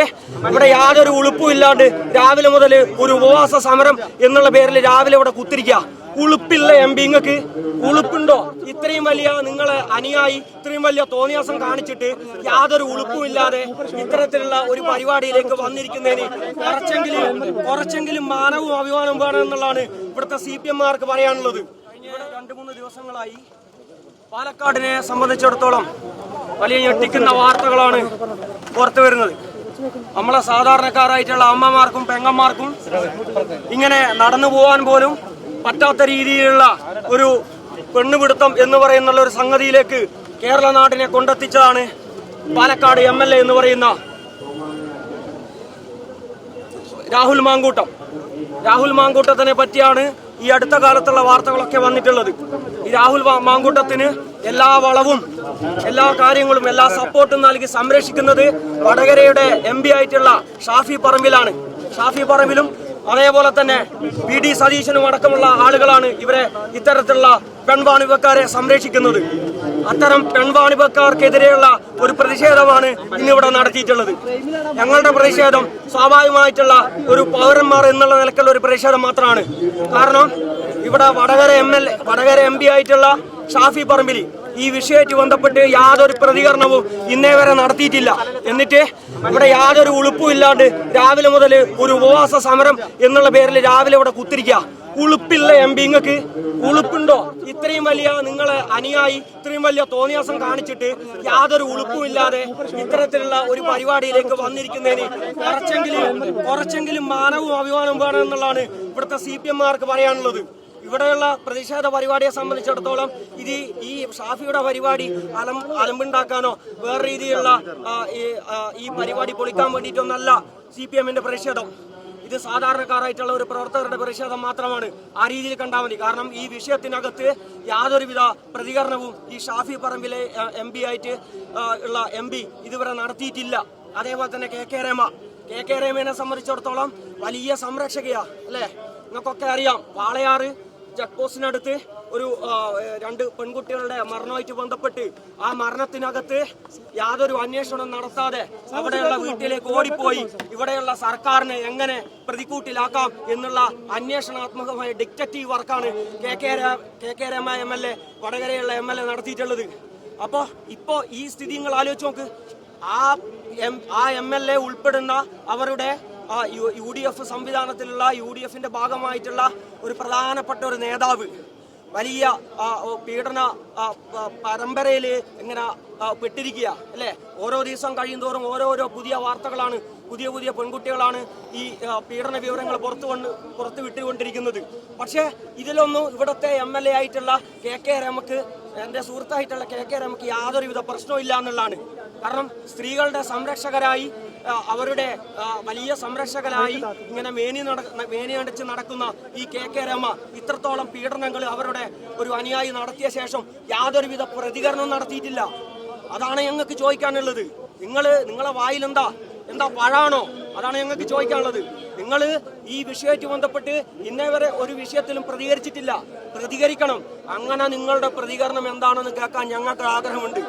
എന്നിട്ട് ഇവിടെ യാതൊരു ഉളുപ്പും ഇല്ലാണ്ട് രാവിലെ മുതൽ ഒരു ഉപവാസ സമരം എന്നുള്ള പേരിൽ രാവിലെ ഇവിടെ കുത്തിരിക്കുക. ഉളുപ്പില്ല ഇങ്ങക്ക് ഉളുപ്പുണ്ടോ? ഇത്രയും വലിയ നിങ്ങളെ അനുയായി ഇത്രയും വലിയ തോന്നിയാസം കാണിച്ചിട്ട് യാതൊരു ഉളുപ്പും ഇല്ലാതെ ഇത്തരത്തിലുള്ള ഒരു പരിപാടിയിലേക്ക് വന്നിരിക്കുന്നതിന് കുറച്ചെങ്കിലും മാനവും അഭിമാനവും വേണം എന്നുള്ളതാണ് ഇവിടുത്തെ CPM-മാർക്ക് പറയാനുള്ളത്. കഴിഞ്ഞ 2-3 ദിവസങ്ങളായി പാലക്കാടിനെ സംബന്ധിച്ചിടത്തോളം വലിയ ഞെട്ടിക്കുന്ന വാർത്തകളാണ് പുറത്തു വരുന്നത്. നമ്മളെ സാധാരണക്കാരായിട്ടുള്ള അമ്മമാർക്കും പെങ്ങന്മാർക്കും ഇങ്ങനെ നടന്നു പോകാൻ പോലും പറ്റാത്ത രീതിയിലുള്ള ഒരു പെണ്ണുപിടുത്തം എന്ന് പറയുന്ന ഒരു സംഗതിയിലേക്ക് കേരള നാടിനെ കൊണ്ടെത്തിച്ചതാണ് പാലക്കാട് MLA എന്ന് പറയുന്ന രാഹുൽ മാങ്കൂട്ടത്തിനെ പറ്റിയാണ് ഈ അടുത്ത കാലത്തുള്ള വാർത്തകളൊക്കെ വന്നിട്ടുള്ളത്. ഈ രാഹുൽ മാങ്കൂട്ടത്തിന് എല്ലാ വളവും എല്ലാ കാര്യങ്ങളും എല്ലാ സപ്പോർട്ടും നൽകി സംരക്ഷിക്കുന്നത് വടകരയുടെ MP ആയിട്ടുള്ള ഷാഫി പറമ്പിലും അതേപോലെ തന്നെ PD സതീശനും അടക്കമുള്ള ആളുകളാണ് ഇവരെ ഇത്തരത്തിലുള്ള പെൺവാണിഭക്കാരെ സംരക്ഷിക്കുന്നത്. അത്തരം പെൺവാണിഭക്കാർക്കെതിരെയുള്ള ഒരു പ്രതിഷേധമാണ് ഇന്നിവിടെ നടത്തിയിട്ടുള്ളത്. ഞങ്ങളുടെ പ്രതിഷേധം സ്വാഭാവികമായിട്ടുള്ള ഒരു പൗരന്മാർ എന്നുള്ള നിലക്കുള്ള ഒരു പ്രതിഷേധം മാത്രമാണ്. കാരണം ഇവിടെ വടകര MP ആയിട്ടുള്ള ഷാഫി പറമ്പിൽ ഈ വിഷയമായിട്ട് ബന്ധപ്പെട്ട് യാതൊരു പ്രതികരണവും ഇന്നേ വരെ നടത്തിയിട്ടില്ല. എന്നിട്ട് ഇവിടെ യാതൊരു ഉളുപ്പും ഇല്ലാണ്ട് രാവിലെ മുതൽ ഒരു ഉപവാസ സമരം എന്നുള്ള പേരിൽ രാവിലെ ഇവിടെ കുത്തിരിക്കുക. ഉളുപ്പില്ല ഇങ്ങക്ക് ഉളുപ്പുണ്ടോ? ഇത്രയും വലിയ നിങ്ങളെ അനുയായി ഇത്രയും വലിയ തോന്നിയാസം കാണിച്ചിട്ട് യാതൊരു ഉളുപ്പും ഇല്ലാതെ ഇത്തരത്തിലുള്ള ഒരു പരിപാടിയിലേക്ക് വന്നിരിക്കുന്നതിന് കുറച്ചെങ്കിലും മാനവും അഭിമാനവും വേണം എന്നുള്ളതാണ് ഇവിടുത്തെ CPM-മാർക്ക് പറയാനുള്ളത്. ഇവിടെയുള്ള പ്രതിഷേധ പരിപാടിയെ സംബന്ധിച്ചിടത്തോളം ഈ ഷാഫിയുടെ പരിപാടി അലമ്പുണ്ടാക്കാനോ വേറെ രീതിയിലുള്ള ഈ പരിപാടി പൊളിക്കാൻ വേണ്ടിയിട്ടൊന്നല്ല CPM-ന്റെ പ്രതിഷേധം. ഇത് സാധാരണക്കാരായിട്ടുള്ള ഒരു പ്രവർത്തകരുടെ പ്രതിഷേധം മാത്രമാണ്. ആ രീതിയിൽ കണ്ടാൽ മതി. കാരണം ഈ വിഷയത്തിനകത്ത് യാതൊരുവിധ പ്രതികരണവും ഈ ഷാഫി പറമ്പിലെ MP ആയിട്ട് ഉള്ള MP ഇതുവരെ നടത്തിയിട്ടില്ല. അതേപോലെ തന്നെ KK രമയെ സംബന്ധിച്ചിടത്തോളം വലിയ സംരക്ഷകയാ അല്ലെ? നിങ്ങൾക്കൊക്കെ അറിയാം, വാളയാറ് ചെക്ക് പോസ്റ്റിനടുത്ത് ഒരു 2 പെൺകുട്ടികളുടെ മരണവുമായിട്ട് ബന്ധപ്പെട്ട് ആ മരണത്തിനകത്ത് യാതൊരു അന്വേഷണം നടത്താതെ അവിടെയുള്ള വീട്ടിലേക്ക് ഓടിപ്പോയി ഇവിടെയുള്ള സർക്കാരിനെ എങ്ങനെ പ്രതിക്കൂട്ടിലാക്കാം എന്നുള്ള അന്വേഷണാത്മകമായ ഡിക്റ്റേറ്റീവ് വർക്കാണ് KK രമ MLA വടകരയുള്ള MLA നടത്തിയിട്ടുള്ളത്. ഇപ്പോ ഈ സ്ഥിതി നിങ്ങൾ ആലോചിച്ച് നോക്ക്. ആ MLA ഉൾപ്പെടുന്ന അവരുടെ UDF സംവിധാനത്തിലുള്ള UDF-ന്റെ ഭാഗമായിട്ടുള്ള ഒരു പ്രധാനപ്പെട്ട ഒരു നേതാവ് വലിയ പീഡന പരമ്പരയില് ഇങ്ങനെ പെട്ടിരിക്കുക അല്ലെ? ഓരോ ദിവസം കഴിയുന്തോറും ഓരോരോ പുതിയ വാർത്തകളാണ്, പുതിയ പെൺകുട്ടികളാണ് ഈ പീഡന വിവരങ്ങൾ പുറത്തു വിട്ടുകൊണ്ടിരിക്കുന്നത്. പക്ഷേ ഇതിലൊന്നും ഇവിടുത്തെ MLA ആയിട്ടുള്ള KK രമക്ക്, എൻ്റെ സുഹൃത്തായിട്ടുള്ള KK രമക്ക് യാതൊരുവിധ പ്രശ്നവും ഇല്ല എന്നുള്ളതാണ്. കാരണം സ്ത്രീകളുടെ സംരക്ഷകരായി, അവരുടെ വലിയ സംരക്ഷകരായി ഇങ്ങനെ മേനിയടിച്ച് നടക്കുന്ന ഈ KK രമ ഇത്രത്തോളം പീഡനങ്ങൾ അവരുടെ ഒരു അനുയായി നടത്തിയ ശേഷം യാതൊരുവിധ പ്രതികരണവും നടത്തിയിട്ടില്ല. അതാണ് ഞങ്ങൾക്ക് ചോദിക്കാനുള്ളത്. നിങ്ങളെ വായിൽ എന്താ പഴാണോ? അതാണ് ഞങ്ങൾക്ക് ചോദിക്കാനുള്ളത്. നിങ്ങൾ ഈ വിഷയവുമായി ബന്ധപ്പെട്ട് ഇന്നേ വരെ ഒരു വിഷയത്തിലും പ്രതികരിച്ചിട്ടില്ല. പ്രതികരിക്കണം. അങ്ങനെ നിങ്ങളുടെ പ്രതികരണം എന്താണെന്ന് കേൾക്കാൻ ഞങ്ങൾക്ക് ആഗ്രഹമുണ്ട്.